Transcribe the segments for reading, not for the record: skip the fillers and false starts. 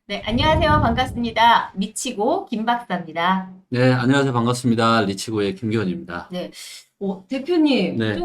네, 안녕하세요. 반갑습니다. 미치고 김 박사입니다. 네, 안녕하세요. 반갑습니다. 리치고의 김기원입니다. 네, 대표님, 네,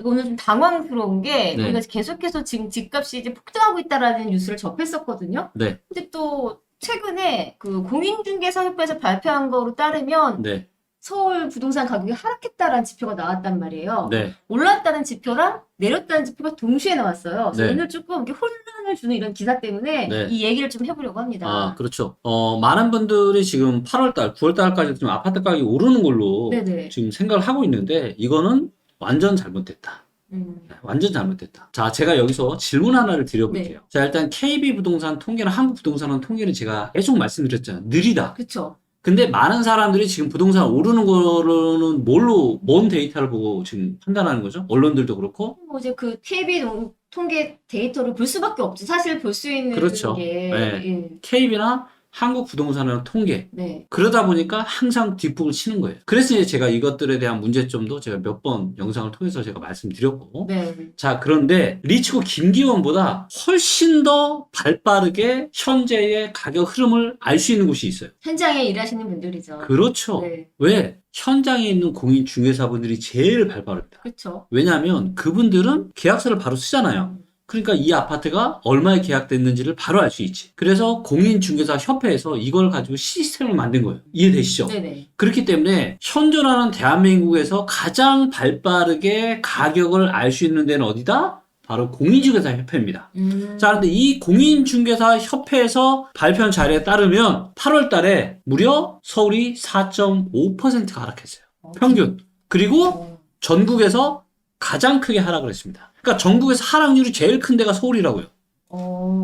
오늘 좀 당황스러운 게, 우리가 네, 계속해서 지금 집값이 이제 폭등하고 있다라는 뉴스를 접했었거든요. 네, 근데 또, 최근에 그 공인중개사협회에서 발표한 거로 따르면, 네, 서울 부동산 가격이 하락했다라는 지표가 나왔단 말이에요. 네, 올랐다는 지표랑 내렸다는 지표가 동시에 나왔어요. 그래서 네, 오늘 조금 이렇게 혼란을 주는 이런 기사 때문에 네. 이 얘기를 좀 해보려고 합니다. 그렇죠. 많은 분들이 지금 8월달, 9월달까지 좀 아파트 가격이 오르는 걸로 네네. 지금 생각을 하고 있는데, 이거는 완전 잘못됐다. 음, 네, 완전 잘못됐다. 자, 제가 여기서 질문 하나를 드려볼게요. 네. 자, 일단 KB부동산 통계나 한국부동산 통계는 제가 계속 말씀드렸잖아요. 느리다. 그쵸. 근데 많은 사람들이 지금 부동산 오르는 거로는 뭔 데이터를 보고 지금 판단하는 거죠? 언론들도 그렇고. 뭐 이제 그 KB 통계 데이터를 볼 수밖에 없지. 사실 볼 수 있는 그렇죠. 게, 네. 예. KB나 한국부동산은 통계. 네. 그러다 보니까 항상 뒷북을 치는 거예요. 그래서 이제 제가 이것들에 대한 문제점도 제가 몇 번 영상을 통해서 제가 말씀드렸고. 네. 자, 그런데 리치고 김기원보다 훨씬 더 발빠르게 현재의 가격 흐름을 알 수 있는 곳이 있어요. 현장에 일하시는 분들이죠. 그렇죠. 네. 왜? 현장에 있는 공인중개사분들이 제일 발빠릅니다. 그쵸. 왜냐하면 그분들은 계약서를 바로 쓰잖아요. 그러니까 이 아파트가 얼마에 계약됐는지를 바로 알 수 있지. 그래서 공인중개사 협회에서 이걸 가지고 시스템을 만든 거예요. 이해되시죠? 네네. 그렇기 때문에 현존하는 대한민국에서 가장 발빠르게 가격을 알 수 있는 데는 어디다? 바로 공인중개사 협회입니다. 자, 그런데 이 공인중개사 협회에서 발표한 자료에 따르면 8월 달에 무려 서울이 4.5%가 하락했어요. 평균. 그리고 어, 전국에서 가장 크게 하락을 했습니다. 그러니까 전국에서 하락률이 제일 큰 데가 서울이라고요.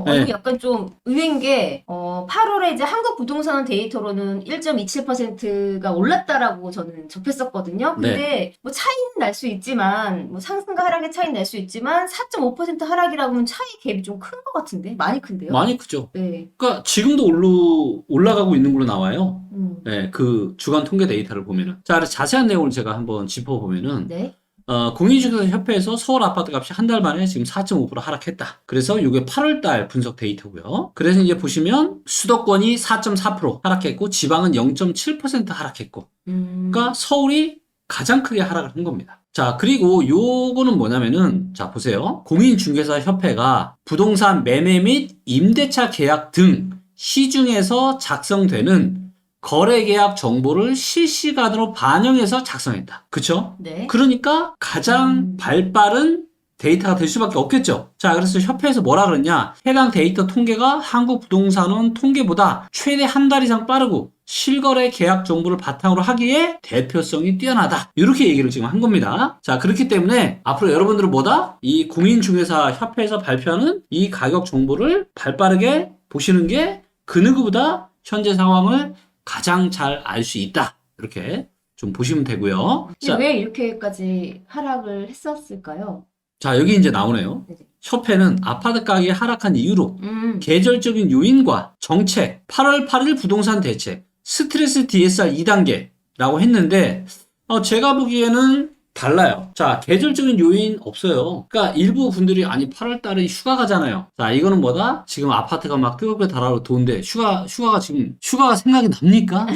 아니, 네. 약간 좀 의외인 게, 8월에 이제 한국 부동산 데이터로는 1.27%가 올랐다라고 저는 접했었거든요. 네. 근데 뭐 차이는 날 수 있지만, 뭐 상승과 하락의 차이는 날 수 있지만, 4.5% 하락이라고 하면 차이 갭이 좀 큰 것 같은데? 많이 큰데요? 많이 크죠. 네. 그러니까 지금도 올라가고 있는 걸로 나와요. 음. 네, 그 주간 통계 데이터를 보면은. 자, 그래서 자세한 내용을 제가 한번 짚어보면은, 네. 공인중개사 협회에서 서울 아파트 값이 한 달 만에 지금 4.5% 하락했다. 그래서 이게 8월 달 분석 데이터고요. 그래서 이제 보시면 수도권이 4.4% 하락했고 지방은 0.7% 하락했고. 그러니까 서울이 가장 크게 하락을 한 겁니다. 자, 그리고 요거는 뭐냐면은, 자, 보세요. 공인중개사 협회가 부동산 매매 및 임대차 계약 등 시중에서 작성되는 거래계약 정보를 실시간으로 반영해서 작성했다. 그쵸? 네. 그러니까 가장 발빠른 데이터가 될 수밖에 없겠죠. 자, 그래서 협회에서 뭐라 그랬냐? 해당 데이터 통계가 한국부동산원 통계보다 최대 한 달 이상 빠르고 실거래 계약 정보를 바탕으로 하기에 대표성이 뛰어나다. 이렇게 얘기를 지금 한 겁니다. 자, 그렇기 때문에 앞으로 여러분들은 뭐다? 이 공인중개사 협회에서 발표하는 이 가격 정보를 발빠르게 보시는 게 그 누구보다 현재 상황을 가장 잘 알 수 있다. 이렇게 좀 보시면 되고요. 자, 왜 이렇게까지 하락을 했었을까요? 자, 여기 이제 나오네요. 네네. 협회는 아파트 가격이 하락한 이유로 음. 계절적인 요인과 정책, 8월 8일 부동산 대책, 스트레스 DSR 2단계라고 했는데, 제가 보기에는 달라요. 자, 계절적인 요인 없어요. 그러니까 일부 분들이 아니 8월 달에 휴가 가잖아요. 자, 이거는 뭐다? 지금 아파트가 막 뜨겁게 달아오르 더운데 휴가가 생각이 납니까?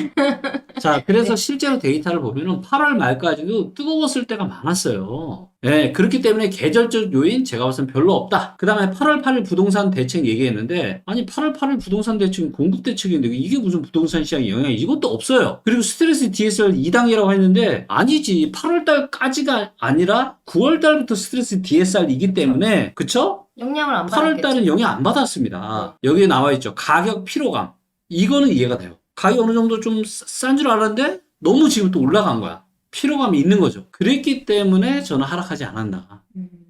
자, 그래서 네. 실제로 데이터를 보면은 8월 말까지도 뜨거웠을 때가 많았어요. 네, 그렇기 때문에 계절적 요인 제가 봐서는 별로 없다. 그 다음에 8월 8일 부동산 대책 얘기했는데, 아니 8월 8일 부동산 대책은 공급 대책인데 이게 무슨 부동산 시장에 영향이 이것도 없어요. 그리고 스트레스 DSR 2단계라고 했는데, 아니지. 8월 달까지가 아니라 9월 달부터 스트레스 DSR이기 때문에, 그쵸? 영향을 안 8월 받았겠죠. 달은 영향 안 받았습니다. 여기에 나와 있죠. 가격 피로감. 이거는 이해가 돼요. 가격이 어느 정도 좀 싼 줄 알았는데 너무 지금 또 올라간 거야. 피로감이 있는 거죠. 그랬기 때문에 저는 하락하지 않았나.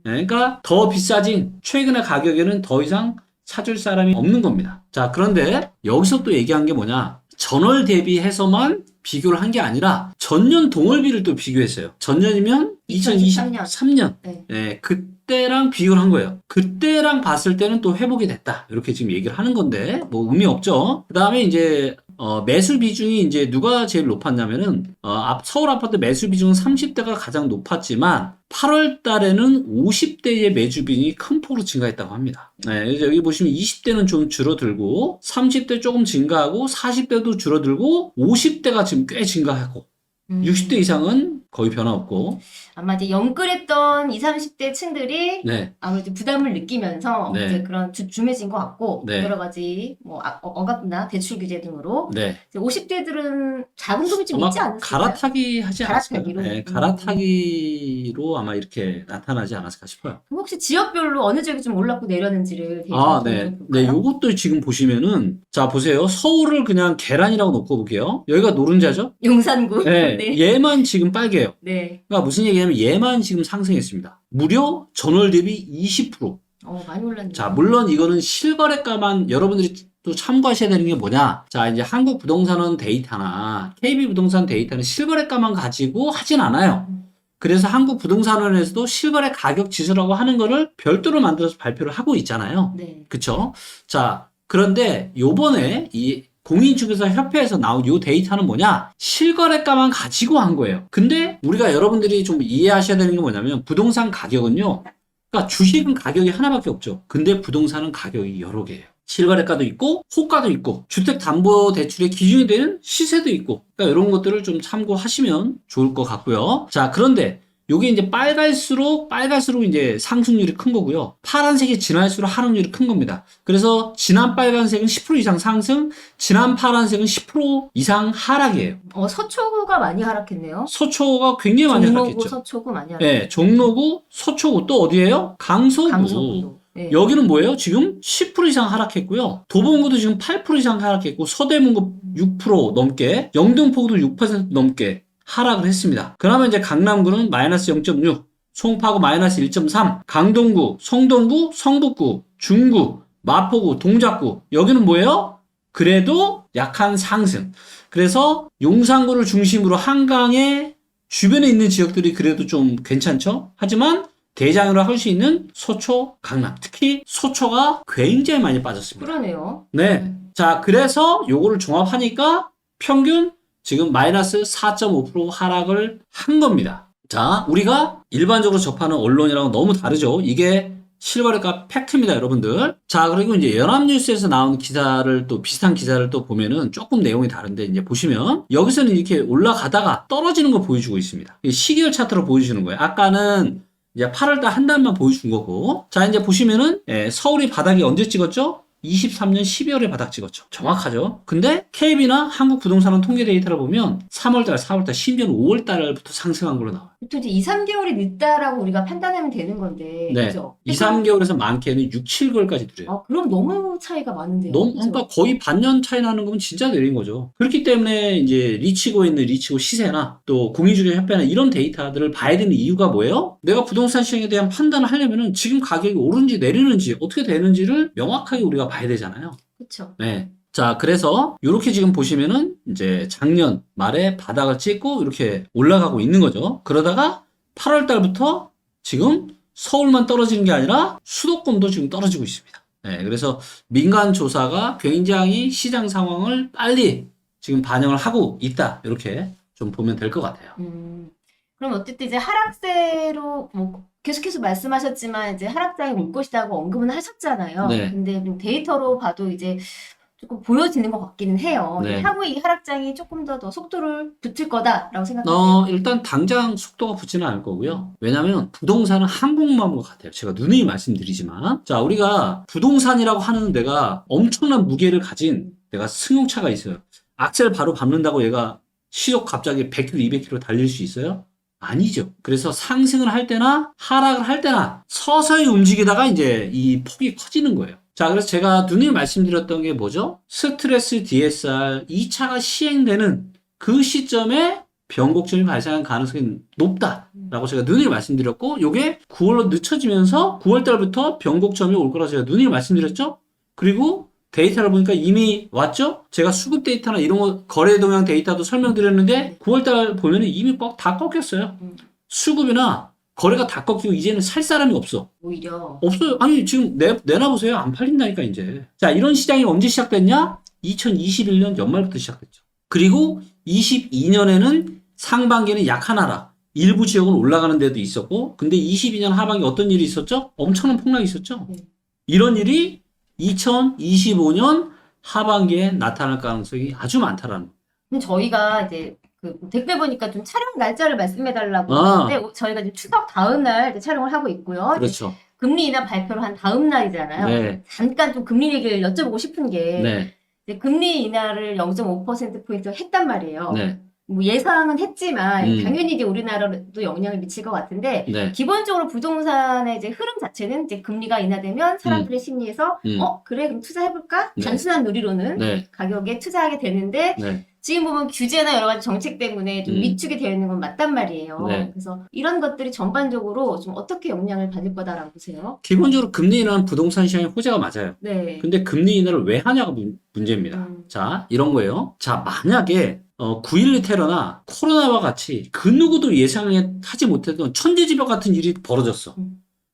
그러니까 더 비싸진 최근의 가격에는 더 이상 사줄 사람이 없는 겁니다. 자, 그런데 여기서 또 얘기한 게 뭐냐. 전월 대비해서만 비교를 한 게 아니라 전년 동월비를 또 비교했어요. 전년이면 2023년. 네. 네, 그때랑 비교를 한 거예요. 그때랑 봤을 때는 또 회복이 됐다. 이렇게 지금 얘기를 하는 건데 뭐 의미 없죠. 그 다음에 이제 매수 비중이 이제 누가 제일 높았냐면은, 서울 아파트 매수 비중은 30대가 가장 높았지만, 8월 달에는 50대의 매주 비중이 큰 폭으로 증가했다고 합니다. 네, 그래서 여기 보시면 20대는 좀 줄어들고, 30대 조금 증가하고, 40대도 줄어들고, 50대가 지금 꽤 증가하고, 60대 이상은 거의 변화 없고, 아마 이제 영끌했던 20, 30대 층들이 네, 아무래도 부담을 느끼면서 네. 이제 그런 줌해진 것 같고 네. 여러 가지 뭐 억압이나 대출 규제 등으로 네. 50대들은 자본금이 좀 아마 있지 않을까요? 갈아타기 하지 않았을까요? 갈아타기로? 네, 갈아타기로 아마 이렇게 나타나지 않았을까 싶어요. 그럼 혹시 지역별로 어느 지역이 좀 올랐고 내렸는지를 아, 데이터로 네. 좀 네, 볼까요? 요것도 지금 보시면은, 자, 보세요. 서울을 그냥 계란이라고 놓고 볼게요. 여기가 노른자죠? 용산구. 네, 네. 얘만 지금 빨개요. 네. 그러니까 무슨 얘기냐면 얘만 지금 상승했습니다. 무려 전월 대비 20%. 많이 올랐네요. 자, 물론 이거는 실거래가만 여러분들이 또 참고하셔야 되는 게 뭐냐? 자, 이제 한국부동산원 데이터나 KB부동산 데이터는 실거래가만 가지고 하진 않아요. 그래서 한국부동산원에서도 실거래 가격 지수라고 하는 거를 별도로 만들어서 발표를 하고 있잖아요. 네. 그쵸? 자, 그런데 요번에 이 공인중개사 협회에서 나온 요 데이터는 뭐냐? 실거래가만 가지고 한 거예요. 근데 우리가 여러분들이 좀 이해하셔야 되는 게 뭐냐면 부동산 가격은요. 그러니까 주식은 가격이 하나밖에 없죠. 근데 부동산은 가격이 여러 개예요. 실거래가도 있고 호가도 있고 주택담보대출의 기준이 되는 시세도 있고 그러니까 이런 것들을 좀 참고하시면 좋을 것 같고요. 자, 그런데 요게 이제 빨갈수록 이제 상승률이 큰 거고요. 파란색이 진할수록 하락률이 큰 겁니다. 그래서 진한 빨간색은 10% 이상 상승, 진한 파란색은 10% 이상 하락이에요. 서초구가 많이 하락했네요. 서초가 굉장히 많이 종로구, 하락했죠. 서초구 많이 하락했죠. 네, 종로구, 서초구 또 어디예요? 강서구. 강서구도. 네. 여기는 뭐예요? 지금 10% 이상 하락했고요. 도봉구도 지금 8% 이상 하락했고 서대문구 6% 넘게, 영등포구도 6% 넘게 하락을 했습니다. 그러면 이제 강남구는 마이너스 0.6, 송파구 마이너스 1.3, 강동구, 성동구, 성북구, 중구, 마포구, 동작구 여기는 뭐예요? 그래도 약한 상승. 그래서 용산구를 중심으로 한강의 주변에 있는 지역들이 그래도 좀 괜찮죠? 하지만 대장으로 할 수 있는 서초, 강남. 특히 서초가 굉장히 많이 빠졌습니다. 그러네요. 네. 자, 그래서 요거를 종합하니까 평균 지금 마이너스 4.5% 하락을 한 겁니다. 자, 우리가 일반적으로 접하는 언론이랑 너무 다르죠? 이게 실거래가 팩트입니다, 여러분들. 자, 그리고 이제 연합뉴스에서 나온 기사를 또 비슷한 기사를 또 보면은 조금 내용이 다른데 이제 보시면 여기서는 이렇게 올라가다가 떨어지는 거 보여주고 있습니다. 시기열 차트로 보여주는 거예요. 아까는 이제 8월달 한 달만 보여준 거고. 자, 이제 보시면은, 서울이 바닥이 언제 찍었죠? 23년 12월에 바닥 찍었죠. 정확하죠? 근데 KB나 한국부동산원 통계 데이터를 보면 3월달, 4월달, 심지어는 5월달부터 상승한 걸로 나와요. 보통 이제 2, 3개월이 늦다라고 우리가 판단하면 되는 건데. 네. 그죠? 2, 3개월에서 많게는 6, 7개월까지 들어요. 그럼 너무 차이가 많은데요. 너무, 그죠? 그러니까 거의 반년 차이 나는 거면 진짜 내린 거죠. 그렇기 때문에 이제 리치고 있는 리치고 시세나 또 공인중개협회나 이런 데이터들을 봐야 되는 이유가 뭐예요? 내가 부동산 시장에 대한 판단을 하려면은 지금 가격이 오르는지 내리는지 어떻게 되는지를 명확하게 우리가 봐야 되잖아요. 그렇죠. 네. 자, 그래서 이렇게 지금 보시면은 이제 작년 말에 바닥을 찍고 이렇게 올라가고 있는 거죠. 그러다가 8월 달부터 지금 서울만 떨어지는 게 아니라 수도권도 지금 떨어지고 있습니다. 네, 그래서 민간 조사가 굉장히 시장 상황을 빨리 지금 반영을 하고 있다. 이렇게 좀 보면 될 것 같아요. 그럼 어쨌든 이제 하락세로 뭐 계속해서 말씀하셨지만 이제 하락장이 올 것이라고 언급은 하셨잖아요. 네. 근데 데이터로 봐도 이제 조금 보여지는 것 같기는 해요. 네. 향후 이 하락장이 조금 더 속도를 붙을 거다라고 생각하세요. 일단 당장 속도가 붙지는 않을 거고요. 왜냐면 부동산은 한국만한 것 같아요. 제가 누누이 말씀드리지만. 자, 우리가 부동산이라고 하는 데가 엄청난 무게를 가진 내가 승용차가 있어요. 악셀 바로 밟는다고 얘가 시속 갑자기 100km, 200km 달릴 수 있어요? 아니죠. 그래서 상승을 할 때나 하락을 할 때나 서서히 움직이다가 이제 이 폭이 커지는 거예요. 자, 그래서 제가 누누이 말씀드렸던 게 뭐죠? 스트레스 DSR 2차가 시행되는 그 시점에 변곡점이 발생할 가능성이 높다라고 제가 누누이 말씀드렸고, 요게 9월로 늦춰지면서 9월 달부터 변곡점이 올 거라고 제가 누누이 말씀드렸죠? 그리고 데이터를 보니까 이미 왔죠? 제가 수급 데이터나 이런 거 거래 동향 데이터도 설명드렸는데 9월 달 보면은 이미 다 꺾였어요. 수급이나 거래가 다 꺾이고 이제는 살 사람이 없어. 오히려. 없어요. 아니 지금 내놔보세요. 안 팔린다니까 이제. 자, 이런 시장이 언제 시작됐냐? 2021년 연말부터 시작됐죠. 그리고 22년에는 상반기에는 약한 하락, 일부 지역은 올라가는 데도 있었고, 근데 22년 하반기 어떤 일이 있었죠? 엄청난 폭락이 있었죠. 이런 일이 2025년 하반기에 나타날 가능성이 아주 많다라는 거예요. 그럼 저희가 이제 그 댓글 보니까 좀 촬영 날짜를 말씀해달라고 아. 하는데 저희가 지금 추석 다음 날 이제 촬영을 하고 있고요. 그렇죠. 금리 인하 발표를 한 다음 날이잖아요. 네. 잠깐 좀 금리 얘기를 여쭤보고 싶은 게 네. 이제 금리 인하를 0.5%포인트 했단 말이에요. 네. 뭐 예상은 했지만 음. 당연히 이제 우리나라도 영향을 미칠 것 같은데 네. 기본적으로 부동산의 이제 흐름 자체는 이제 금리가 인하되면 사람들의 심리에서 그래 그럼 투자해볼까? 네. 단순한 논리로는 네. 가격에 투자하게 되는데 네. 지금 보면 규제나 여러 가지 정책 때문에 좀 위축이 되어 있는 건 맞단 말이에요. 네. 그래서 이런 것들이 전반적으로 좀 어떻게 영향을 받을 거다라고 보세요? 기본적으로 금리 인하는 부동산 시장의 호재가 맞아요. 네. 근데 금리 인하를 왜 하냐가 문제입니다. 자, 이런 거예요. 자, 만약에 9.12 테러나 코로나와 같이 그 누구도 예상하지 못했던 천재지변 같은 일이 벌어졌어.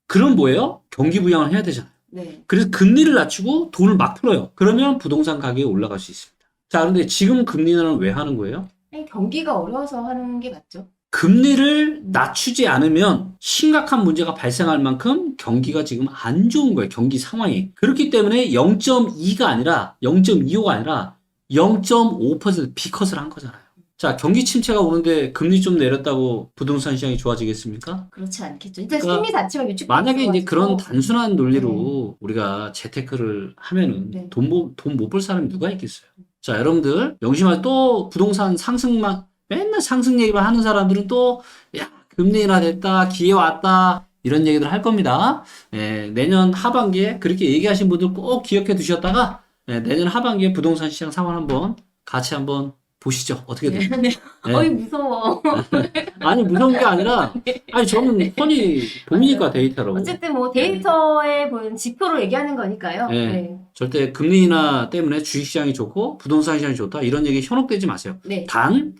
그럼 뭐예요? 경기 부양을 해야 되잖아요. 네. 그래서 금리를 낮추고 돈을 막 풀어요. 그러면 부동산 가격이 올라갈 수 있습니다. 자, 그런데 지금 금리 인하는 왜 하는 거예요? 경기가 어려워서 하는 게 맞죠? 금리를 낮추지 않으면 심각한 문제가 발생할 만큼 경기가 지금 안 좋은 거예요. 경기 상황이. 그렇기 때문에 0.2가 아니라 0.25가 아니라 0.5% B컷을 한 거잖아요. 자, 경기 침체가 오는데 금리 좀 내렸다고 부동산 시장이 좋아지겠습니까? 그렇지 않겠죠. 일단 그러니까 심리 자체가 위축돼 만약에 이제 있어가지고. 그런 단순한 논리로 우리가 재테크를 하면은 네. 돈 못 벌 사람이 누가 있겠어요? 자, 여러분들 명심하세요. 또 부동산 상승만 맨날 상승 얘기만 하는 사람들은 또 야, 금리 인하 됐다, 기회 왔다 이런 얘기들 할 겁니다. 예, 내년 하반기에 그렇게 얘기하신 분들 꼭 기억해 두셨다가 내년 하반기에 부동산 시장 상황 한번 같이 한번 보시죠. 어떻게 네. 돼요? 네. 네. 어이 무서워. 아니 무서운 게 아니라 아니 저는 뻔히 보이니까 데이터로. 어쨌든 뭐 데이터에 보는 지표로 얘기하는 거니까요. 네. 네. 절대 금리 인하 때문에 주식시장이 좋고 부동산 시장이 좋다 이런 얘기 현혹되지 마세요. 네. 단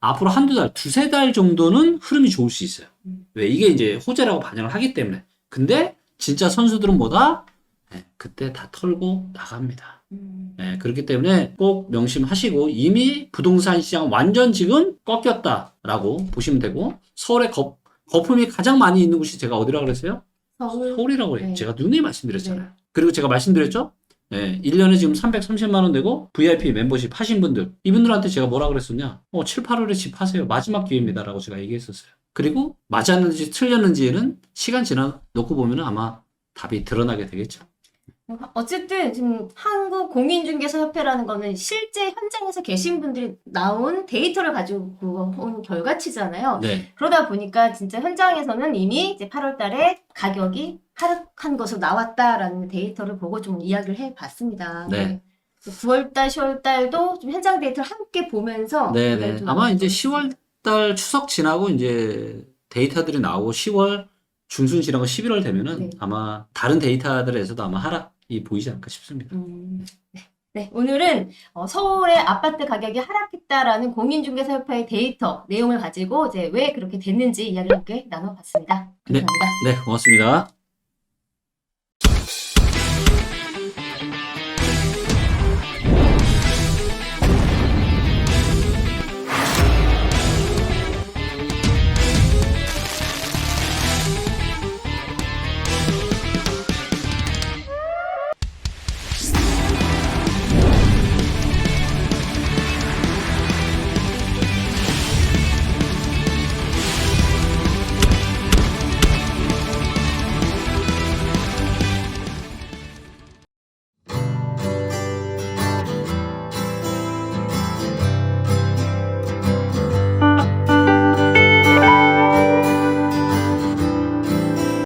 앞으로 한두 달, 두세 달 정도는 흐름이 좋을 수 있어요. 왜? 이게 이제 호재라고 반영을 하기 때문에. 근데 진짜 선수들은 뭐다? 그때 다 털고 나갑니다. 그렇기 때문에 꼭 명심하시고 이미 부동산 시장 완전 지금 꺾였다라고 보시면 되고 서울에 거품이 가장 많이 있는 곳이 제가 어디라고 그랬어요? 서울이라고 그래요. 네. 제가 누누이 말씀드렸잖아요. 네. 그리고 제가 말씀드렸죠? 1년에 지금 330만 원 되고 VIP 멤버십 하신 분들 이분들한테 제가 뭐라 그랬었냐 7, 8월에 집 하세요. 마지막 기회입니다 라고 제가 얘기했었어요. 그리고 맞았는지 틀렸는지는 시간 지나 놓고 보면 아마 답이 드러나게 되겠죠. 어쨌든 지금 한국공인중개사협회라는 거는 실제 현장에서 계신 분들이 나온 데이터를 가지고 온 결과치잖아요. 네. 그러다 보니까 진짜 현장에서는 이미 이제 8월 달에 가격이 하락한 것으로 나왔다라는 데이터를 보고 좀 이야기를 해봤습니다. 네. 9월 달, 10월 달도 좀 현장 데이터를 함께 보면서 네네. 아마 이제 10월 달 추석 지나고 이제 데이터들이 나오고 10월 중순 지나고 11월 되면은 네. 아마 다른 데이터들에서도 아마 하락이 보이지 않을까 싶습니다. 네, 오늘은 서울의 아파트 가격이 하락했다라는 공인중개사협회의 데이터 내용을 가지고 이제 왜 그렇게 됐는지 이야기를 함께 나눠봤습니다. 감사합니다. 네, 고맙습니다.